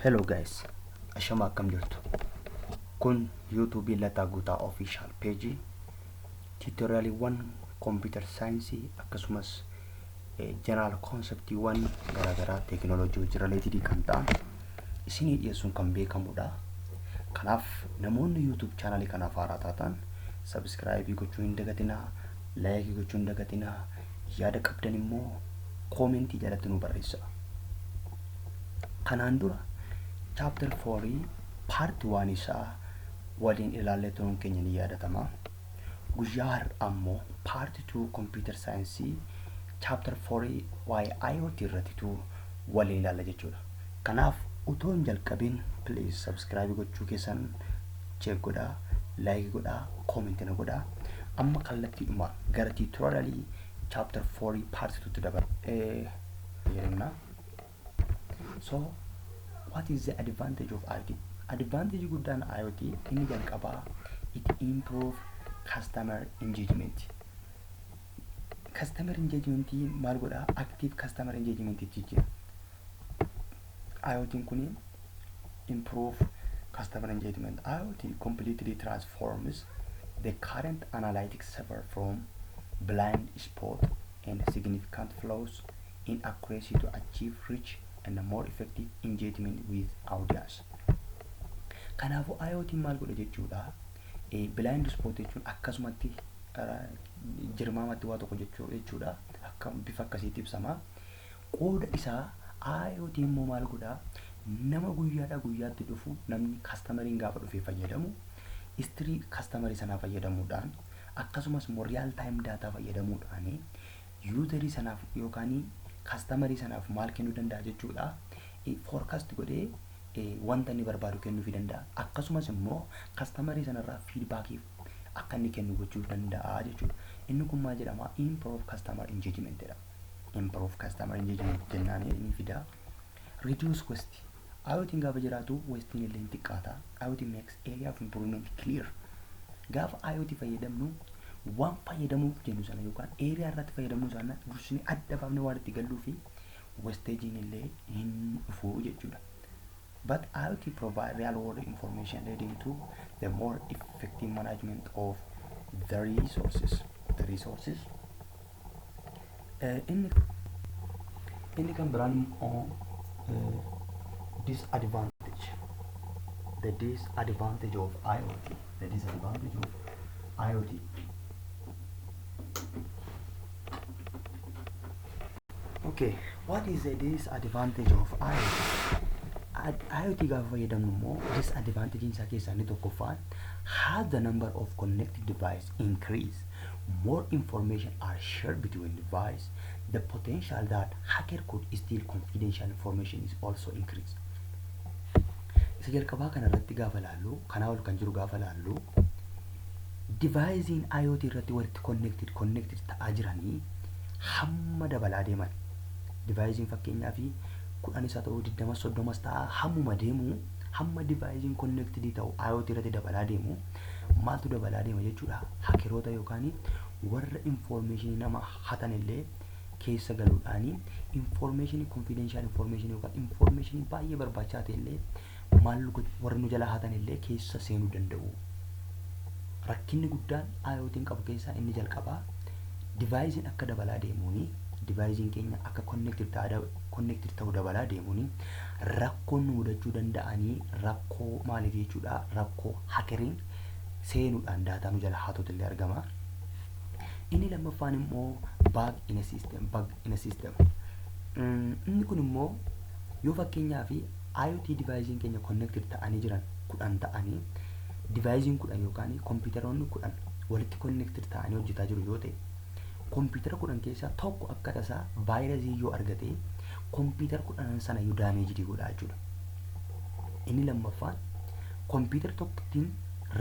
Hello guys, ashama akkam jirtu. Kun YouTube Lataa Guutaa official page tutorialiiwwan computer science akkasumas general conceptiiwwan garaagaraa technology related kan ta'an isinii dhiyeessuun kan beekamudha. Kanaaf namoonni YouTube channel kanaaf haaraa taatan subscribe gochuu hin dagatinaa, like gochuu hin dagatinaa, yaada qabdan immoo comment jalatti nu barreessaa. Kanaan dura chapter 4 part 1 isaa waliin ilaalle turuun keenya ni yaadatama. Guyyaa har'aa ammoo part 2 computer science chapter 4 waa'ee IoT irrattitu waliin ilaalla jechuudha. Kanaaf utoo hin jalqabin please subscribe gochuu keessan check godhaa, like godhaa, comment na godhaa. Amma kallattiidhuma gara tutorialii chapter 4 part 2 dabarra. So what is the advantage of IoT? Advantage guddaan IoT inni jalqabaa it improve customer engagement. Customer engagement maal godhaa? Active customer engagement jijjiira. IoT kuni improve customer engagement. IoT completely transforms the current analytics server from blind spot and significant flaws in accuracy to achieve rich and a more effective engagement with audience. Kanaafu IoT maal godha jechuudha? Blind spot jechuun akkasumatti jirmaamatti waa tokko jechuudha. Akka bifa akkasiitti ibsama. Qooda isaa IoT immoo maal godha? Nama guyyaatti dhufu namni customeriin gaafa dhufee fayyadamu history customerii sanaa fayyadamuudhaan akkasumas real time data fayyadamuudhaan userii sanaaf yookaan customerii sanaaf maal kennuu danda'a jechuudha. Forecast godhee wanta inni barbaadu kennuu danda'a. Akkasumas immoo customerii sanarraa feedback akka inni kennu gochuu danda'a jechuudha. Inni kun maal jedhama? Improve customer engagement jedhama. Improve customer engagement jennaan inni fida. Reduce waste. IoT gaafa jiraatu waste illee xiqqaata. IoT makes area of improvement clear. Gaafa IoT fayyadamnu waan fayyadamuuf jennu sana yookaan area irratti fayyadamuu sana dursanii adda baafnee waan itti galluu fi wastage illee hin dhufu jechuudha. But IoT provide real world information leading to the more effective management of the resources. Inni kan biraan disadvantage. The disadvantage of IoT. Okay, what is the disadvantage of IoT? IoT gaafa fayyadamnu immoo disadvantage isaa keessaa inni tokkoffaan as the number of connected devices increase, more information are shared between devices, the potential that hacker could steal confidential information is also increased. Isa jalqabaa kana irratti gaafa laallu kanaa ol kan jiru gaafa laallu devicein IoT irratti walitti connected ta'aa jiranii hamma dabalaa deeman. Devicein fakkeenyaaf 10 isaa ta'uu 20 30 ta'a hammuma deemu hamma devicein connected ta'u IoT irratti dabalaa deemu maaltu dabalaa deema jechuudha? Hackeroota yookaan warra information nama hatan illee keessa galuudhaan information confidential information yookaan information baay'ee barbaachisaa ta'e illee maal warra nu jala hatan illee keessa seenuu danda'u. Rakkinni guddaan IoTin qabu keessaa inni jalqabaa devicein akka dabalaa deemuuni devicein keenya akka connected ta'uu dabalaa deemuuni rakkoo nu mudachuu danda'anii rakkoo maaliif jechuudha? Rakkoo hackeriin seenuudhaan daataa nu jala hatuutu illee argama. Inni lammaffaan immoo bug in a system. Inni kun immoo yoo fakkeenyaaf IoT devicein keenya connected ta'anii jiran 10 ta'anii devicein 10 yookaan kompiitaroonni 10 walitti connected ta'anii hojjetaa jiru yoo ta'e kompiitara 10 keessaa tokko akka tasaa vaayirasii yoo argate kompiitara 10 sana yoo daameejii godhaa jechuudha. Inni lammaffaan kompiitara tokkittiin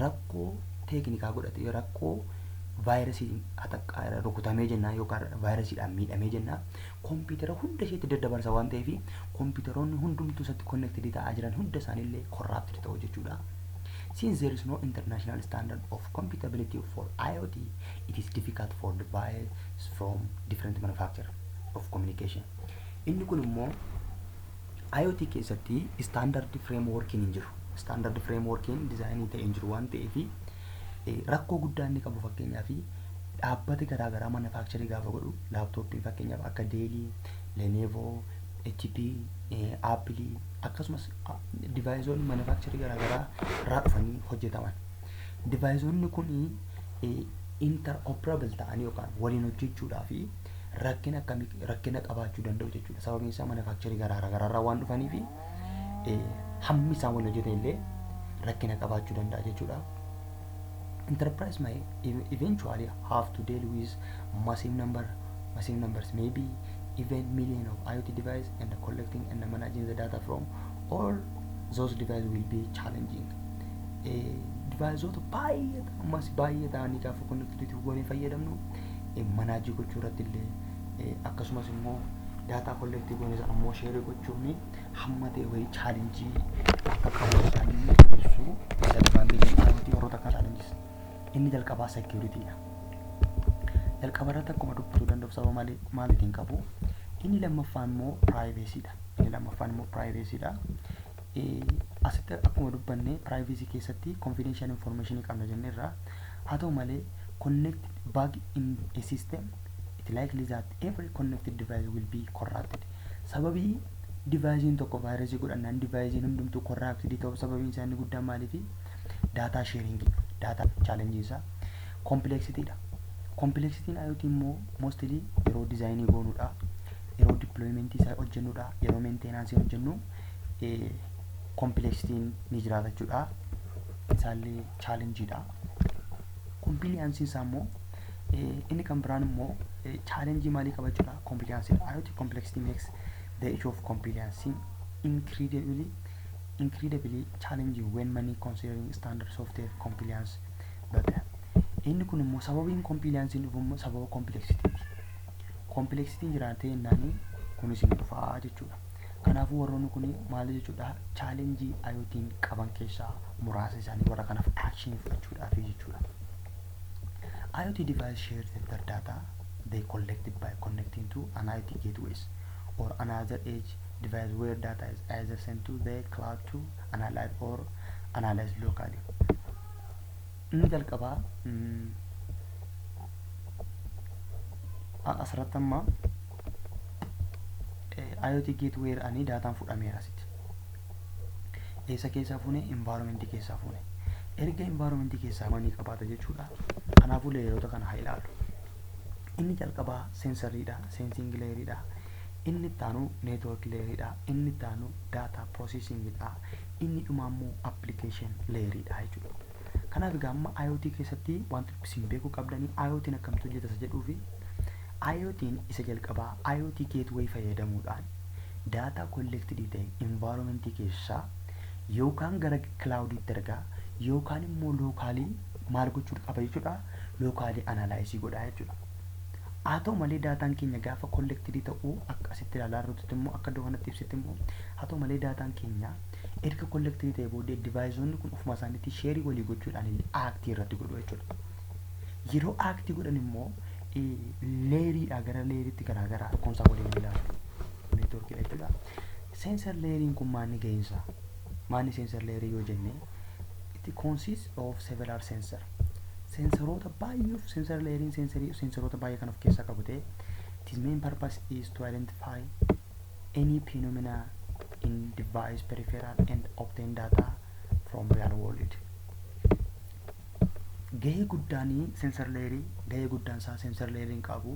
rakkoo teeknikaa godhate rakkoo vaayirasii rukutamee jennaan yookaan vaayirasiidhaan miidhamee jennaan kompiitara hunda isheetti daddabarsa waan ta'eef kompiitaroonni hundumtuu isatti connected ta'aa jiran hunda isaaniillee corrupted ta'u jechuudha. Since there is no international standard of compatibility for IoT, it is difficult for devices from different manufacturers of communication. Inni kun immoo IoT keessatti standard frameworkiin hin jiru. Standard frameworkiin dizaayinii ta'e hin jiru waan ta'eef rakkoo guddaa inni qabu fakkeenyaaf dhaabbati garaagaraa manufacturing gaafa godhu laaptooppiin fakkeenyaaf akka Dell, Lenovo, HP, Apple akkasumas divaayizoonni manufacturing garaagaraa irraa dhufanii hojjetaman. Divaayizoonni kun interoperable ta'anii yookaan waliin hojjechuudhaa fi rakkina qabaachuu danda'u jechuudha. Sababiin isaa manufacturing garaagaraa irraa waan dhufaniif hammi isaan waliin hojjetan illee rakkina qabaachuu danda'a jechuudha. Enterprise may eventually have to deal with massive numbers, maybe even millions of IoT devices, and collecting and managing the data from all those devices will be challenging. Deviceota baay'ee ta'anii gaafa connectivity waliin fayyadamnu manaajii gochuu irratti illee akkasumas immoo data collective goonee ammoo share gochuun hamma ta'e wayii challengii akka qabu isaanii ibsu disadvantage IoT warroota akka challenges. Inni jalqabaa securityidha. Jalqaba irratti akkuma dubbachuu danda'u sababa maaliitiin qabu. Inni lammaffaan immoo privacyidha. Asitti akkuma dubbanne privacy keessatti confidential information qabna jenneerra. Haa ta'u malee connected bug in a system, it likely that every connected device will be corrupted. Sababii devicein tokko virusii godhannaan devicein hundumtuu corrupted ta'u sababiin isaa inni guddaan maaliifi data sharing, data challenge isa complexity dha. Complexity IoT immoo mostly yeroo design goonudha, yeroo deployment isaa hojjennudha, yeroo maintenance hojjennu complexity ni jiraata jechuudha. Isaallee challenge dha. Compliance isaa immoo inni kan biraan immoo challenge maalii qaba jechuudha. Compliance IoT complexity makes the issue of compliance incredibly challenging when many considering standard software compliance. But inni kun immoo sababiin compliance inni immoo sababa complexity jiraate jennaan kunis ni dhufa jechuudha. Kanaafuu warroonni kun maal jechuudha challenge IoT qaban keessaa muraasa isaanii warra kanaaf action fudhachuudhaaf jechuudha. IoT device shares their data they collected by connecting to an IoT gateways or another edge device where data is either sent to the cloud to analyze or analyze locally. Inni jalqabaa asirratti amma IoT gateway ani daataan fudhameera asitti. Eessa keessaa fuune environment keessaa fuune. Erga environment keessaa manii qabaata jechuudha. Kanaafuu leeroota kana haa ilaalu. Inni jalqabaa sensoridha, sensing layer'idha. Inni taanu network layer'idha. Inni taanu data processing'idha. Inni dhumaammoo application layer'idha jechuudha. Kanaaf gamma IoT keessatti wanti isin beekuu qabdanii IoT'n akkamitti hojjetasa jedhuufi IoT'n isa jalqabaa IoT gateway fayyadamuudhaan data collected ta'e environment keessaa yookaan gara cloud'itti ergaa yookaan immoo locally maal gochuu qaba jechuudha. Locally analyze godha jechuudha. Haa ta'u malee daataan keenya gaafa collected ta'uu akkasitti ilaalaa jirrutti immoo akka doonatti ibsitti immoo haa ta'u malee daataan keenya erga collected ta'e booddee deviceonni kun ofuma isaaniitti share walii gochuudhaan act irratti godhu jechuudha. Yeroo act godhan immoo layer'idha gara layer'itti garaagaraa akkuma waliin ilaalu network'idha jechuudha. Sensor layer'iin kun maanni ga'insa? Maanni sensor layer yoo jenne it consists of several sensor. Sensorota baay'ee sensor layer'iin sensorota baay'ee kan of keessaa qabu ta'e its main purpose is to identify any phenomena in device peripheral and obtain data from real world. Gahee guddaanii sensor layer'ii gahee guddaan isaa sensor layer'iin qabu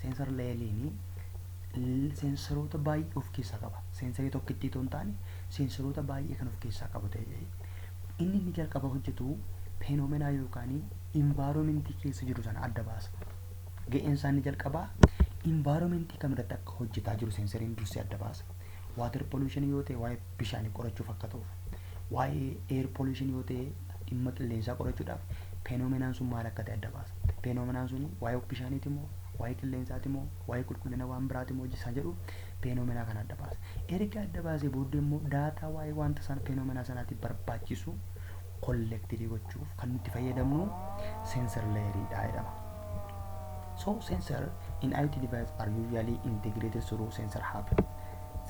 sensor layer'iin sensorota baay'ee of keessaa qaba. Sensorii tokkitti itoo hin taane sensorota baay'ee kan of keessaa qabu ta'e inni jalqaba hojjetu phenomena yookaan environment keessa jiru sana adda baasa. Ga'een isaa inni jalqabaa environment kamirratti akka hojjetaa jiru sensoriin dursee adda baasa. Water pollution yoo ta'e waa'ee bishaanii qorachuuf akka ta'uuf, waa'ee air pollution yoo ta'e dhimma qilleensaa qorachuudhaaf phenomenaan sun maal akka ta'e adda baasa. Phenomenaan sun waa'ee bishaaniiti moo waa'ee qilleensaati moo waa'ee qulqullina waan biraati moo jechaa jedhu phenomenaa kana adda baasa. Erga adda baasee booddee immoo daataa waa'ee wanta sana phenomenaa sanaatti barbaachisu collected gochuuf kan nuti fayyadamnu sensor layer'idha jedhama. So sensor in IoT device are usually integrated through sensor hub.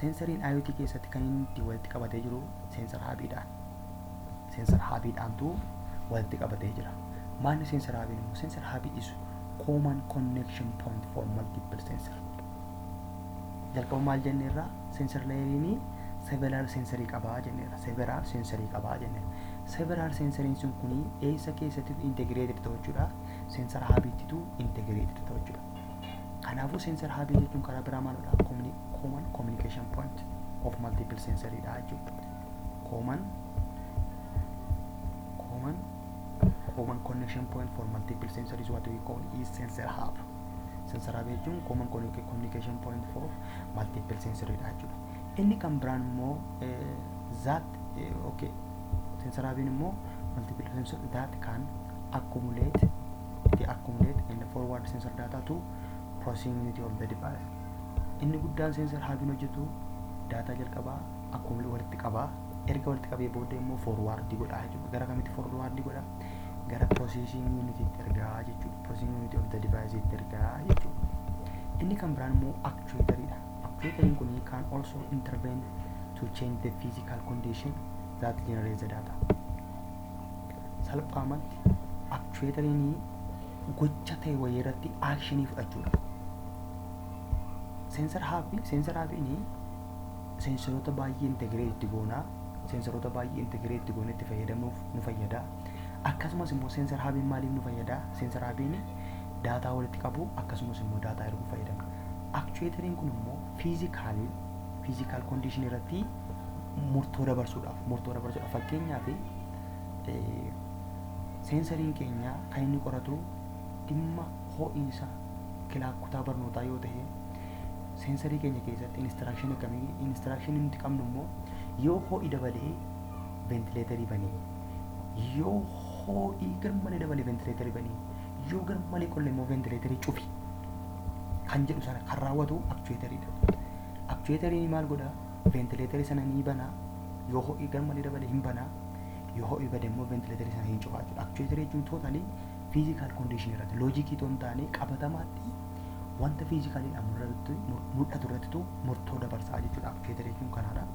Seensariin IoT keessatti kan inni itti walitti qabatee jiru seensar haabiidhaan. Seensar haabiidhaantu walitti qabatee jira. Maalni seensar haabiin immoo? Seensar haabii is common connection point for multiple sensor. Jalqaba maal jenneerra? Seensar leeriin several sensory qabaa jenneerra. Several sensory qabaa jenneerra. Several sensoriin sun kuni eessa keessatti integrated ta'u jechuudha. Seensar haabiittitu integrated ta'u jechuudha. Kanaafuu seensar haabii jechuun karaa biraa maalidha? Common communication point of multiple sensory dha jechuudha. Common connection point for multiple sensories, what we call is sensor hub. Sensor hub jechuun common communication point for multiple sensory dha jechuudha. Inni kan biraan immoo sensor hub immoo multiple sensor that can accumulate and forward sensor data to processing unit of the device. Inni guddaan sensor hubin hojjetu data jalqabaa accumulate walitti qabaa, erga walitti qabee booda immoo forward godha jechuudha. Gara kamitti forward godha? Gara processing unit ergaa jechuudha. Processing unit of the device ergaa jechuudha. Inni kan biraan immoo actuator'idha. Actuator'n kun can also intervene to change the physical condition that generates the data. Salphaamatti actuator'n gocha ta'e wayii irratti actionii fudhachuudha. Sensor hub ini sensorota baay'ee integrate goona. Sensorota baay'ee integrate goone itti fayyadamuuf nu fayyada. Akkasumas immoo sensor hub maaliif nu fayyada? Sensor hub data walitti qabu akkasumas immoo data erguu fayyadamna. Actuator'n kun immoo physical condition irratti murtoo dabarsuudhaaf fakkeenyaaf sensoriin keenya kan inni qoratu dhimma ho'iinsa kutaa barnootaa yoo ta'e sensorii keenya keessatti instruction nuti qabnu immoo yoo ho'i dabalee ventileetarii banee, yoo ho'i garmalee dabalee ventileetarii banee, yoo garmalee qolle immoo ventileetarii cufi kan jedhu sana kan raawwatu actuator'idha. Actuator'n maal godha? Ventileetarii sana ni bana, yoo ho'i garmalee dabalee hin bana, yoo ho'i bade immoo ventileetarii sana hin cufa jechuudha. Actuator'n jechuun totally physical condition irratti loojikii toon taane qabatamaatti wanta fiizikaaliidhaan mul'atu irrattitu murtoo dabarsaa jechuudha. Actuator jechuun kanaadha.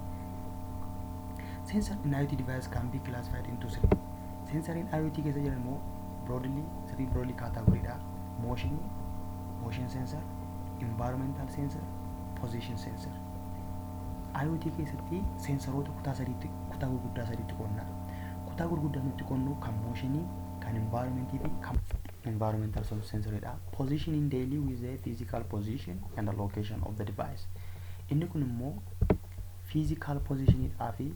Sensor in IoT device can be classified into three. Sensor in IoT keessa jiran immoo broadly category-dha. Motion sensor, environmental sensor, position sensor. IoT keessatti sensoroota kutaa gurguddaa sadiitti qoonna. Kutaa gurguddaa nutti qonnu kan motionii, kan environmentii fi kan environmental sensory-dha. Positioning daily with the physical position and the location of the device. Inni kun immoo physical positionidhaa fi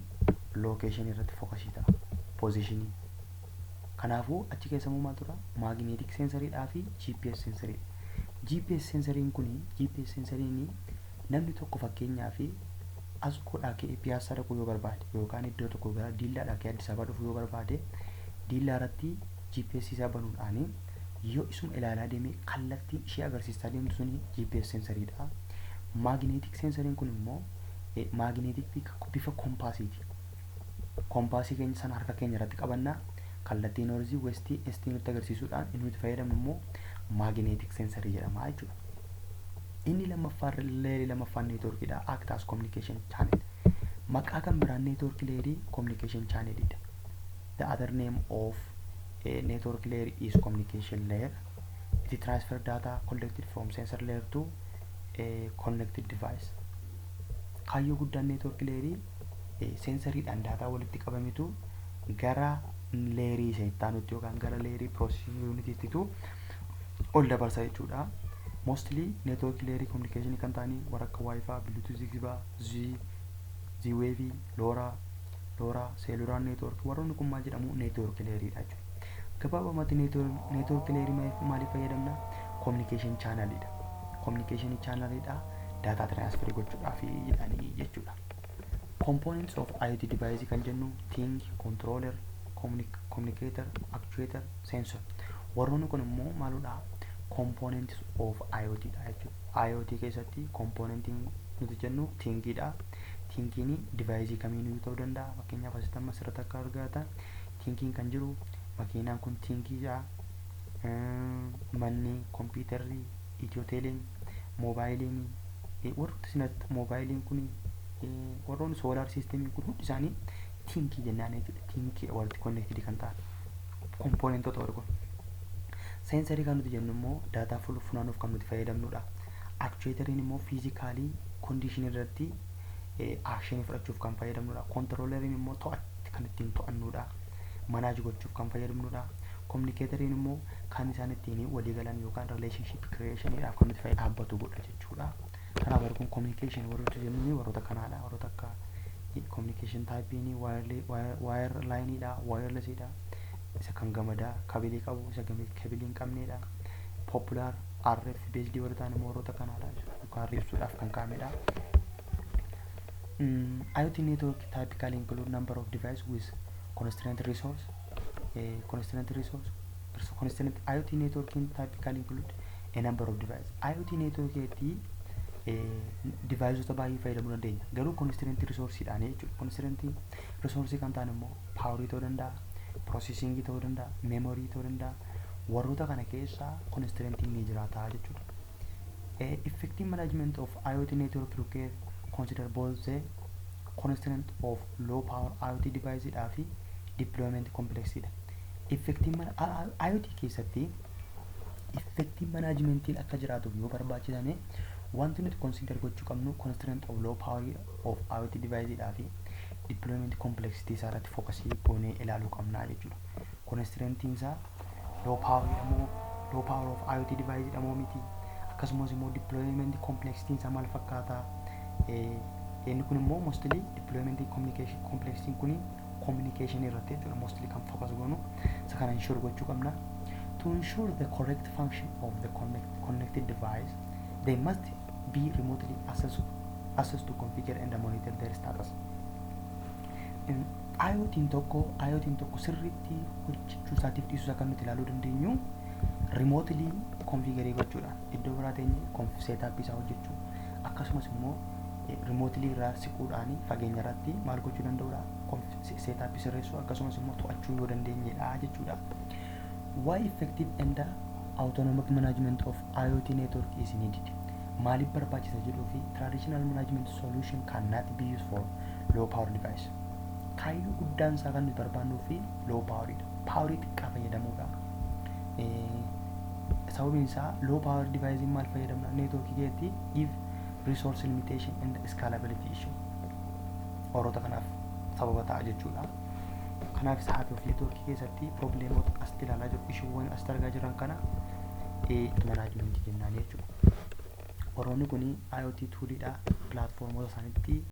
location irratti focusii ta'a. Positioning. Kanaafuu achi keessa immoo maal tura? Magnetic sensory-dhaa fi GPS sensory. GPS sensoriin namni tokko fakkeenyaa fi as godhaa ka'ee piyaassaa dhaquu yoo barbaade yookaan iddoo tokko gara diillaadhaa ka'ee Addis Ababaa dhufuu yoo barbaade diillaa irratti GPS isaa banuudhaan yoo isuma ilaalaa deemee kallattiin ishee agarsiisaa deemtu suni GPS sensoriidha. Magnetic sensoriin kun immoo magnetic bifa kompaasiiti. Kompaasii keenya sana harka keenya irratti qabannaa kallattii noorzii westii estii nutti agarsiisuudhaan inni nuti fayyadamnu immoo magnetic sensory jedhama jechuudha. Inni lammaffaan networkidha. Act as communication channel. Maqaa kan biraan network layer communication channelidha. The other name of a network layer is communication layer. It transfers data collected from sensor layer to a connected device. Kaayyoo guddaan network layer sensoriidhaan data walitti qabametu gara layerii isa itti aanutti yookaan gara layerii processing unitiitu ol dabarsa jechuudha. Mostly network layer communication kan ta'anii warra Wi-Fi, Bluetooth, Zigbee, Z-Wave, LoRa, cellular network warroonni kun maal jedhamu network layer'dha jechuudha. Gabaabumatti network layer maaliif fayyadamna? Communication channel'dha. Communication channel'dha data transfer gochuudhaaf jedhanii jechuudha. Components of IoT device kan jennu thing, controller, communicator, actuator, sensor. Warroonni kun immoo maaludha? Components of IoT dha jechuudha. IoT keessatti componentiin nuti jennu thing'dha. Thing'iin device kamiinuu ta'uu danda'a. Fakkeenyaaf asitti amma asirratti akka argatan thing'iin kan jiru makiinaan kun thing'idha. Manni, kompiitarri, itiyoo teeleen, moobaayiliin warroota sinatti moobaayiliin kun warroonni soolaar siistemii kun hundi isaanii tiinkii jennaan jechuudha. Tiinkii walitti konnektidii kan ta'an kompoonentoota warri kun. Seensarii kan nuti jennu immoo daataa funaanuuf kan nuti fayyadamnudha. Actueeteriin immoo fiizikaalii kondiishinii irratti akshinii fudhachuuf kan fayyadamnudha. Kontirooleriin immoo kan ittiin to'annudha. Manaaj gochuuf kan fayyadamnudha. Kominikeeteriin immoo kan isaan ittiin walii galan yookaan rileeshinshiip kireeshiniidhaaf kan nuti dhaabbatu godha jechuudha. Kanaaf warri kun kominikeeshin warroota jennuun warroota kanaadha. Warroota akka kominikeeshin taayipiin waayar laayiniidha, waayarlesiidha. Isa kan gamadaa kabilii qabu, isa kabilii hin qabneedha. Popular RF based warra ta'an immoo warroota kanaadha. Yookaan ibsuudhaaf kan kaa'amedha. IoT network typically include number of devices with constraint resource. IoT networking typically include a number of devices. IoT network deviceota baay'ee fayyadamuu dandeenya. Garuu constraint resourceidhaan jechuudha. Constraint resource kan ta'an immoo power ta'uu danda'a, processing ta'uu danda'a, memory ta'uu danda'a. Warroota kana keessa constraint ni jiraata jechuudha. Effective management of IoT network require consider both the constraint of low power IoT devices fi deployment complexity. Effective IoT keessatti effective managementiin akka jiraatuuf yoo barbaachisame wanti nuti consider gochuu qabnu constraint of low power of IoT devices fi deployment complexity isaa irratti focusii goonee ilaaluu qabna jechuudha. Constraintiin isaa low power of IoT devices dhamoo miti. Akkasumas immoo deployment complexity isaa maal fakkaata? Inni kun immoo mostly deployment communication complexity kun communication irratti jechuudha. Mostly kan focus goonu isa kana ensure gochuu qabna. To ensure the correct function of the connected device, they must be remotely accessed to configure and monitor their status. IoTin tokko sirriitti hojjechuu isaatiif dhiisuu isaa kan nuti ilaaluu dandeenyu remotely configure gochuudha. Iddoo biraa teenyee setup isaa hojjechuu akkasumas immoo remotely irraa siquudhaan fageenya irratti maal gochuu danda'udha? Setup sirreessuu akkasumas immoo to'achuu yoo dandeenyedha jechuudha. Why effective and autonomic management of IoT network is needed? Maaliif barbaachisa jedhuu fi traditional management solution cannot be used for low power device. Kaayyoo guddaan isaa kan nuti barbaannuu fi low poweridha. Powerii xiqqaa fayyadamuudha. Sababiin isaa low power device maal fayyadamna? Network keessatti if resource limitation and scalability issue. Warroota kanaaf sababa ta'a jechuudha. Kanaaf sa'aatii of network keessatti probleemota asitti ilaalaa jiru issuewwan asitti argaa jiran kana management jennaan jechuudha. Warroonni kun IoT toolidha. Platformoota isaaniitti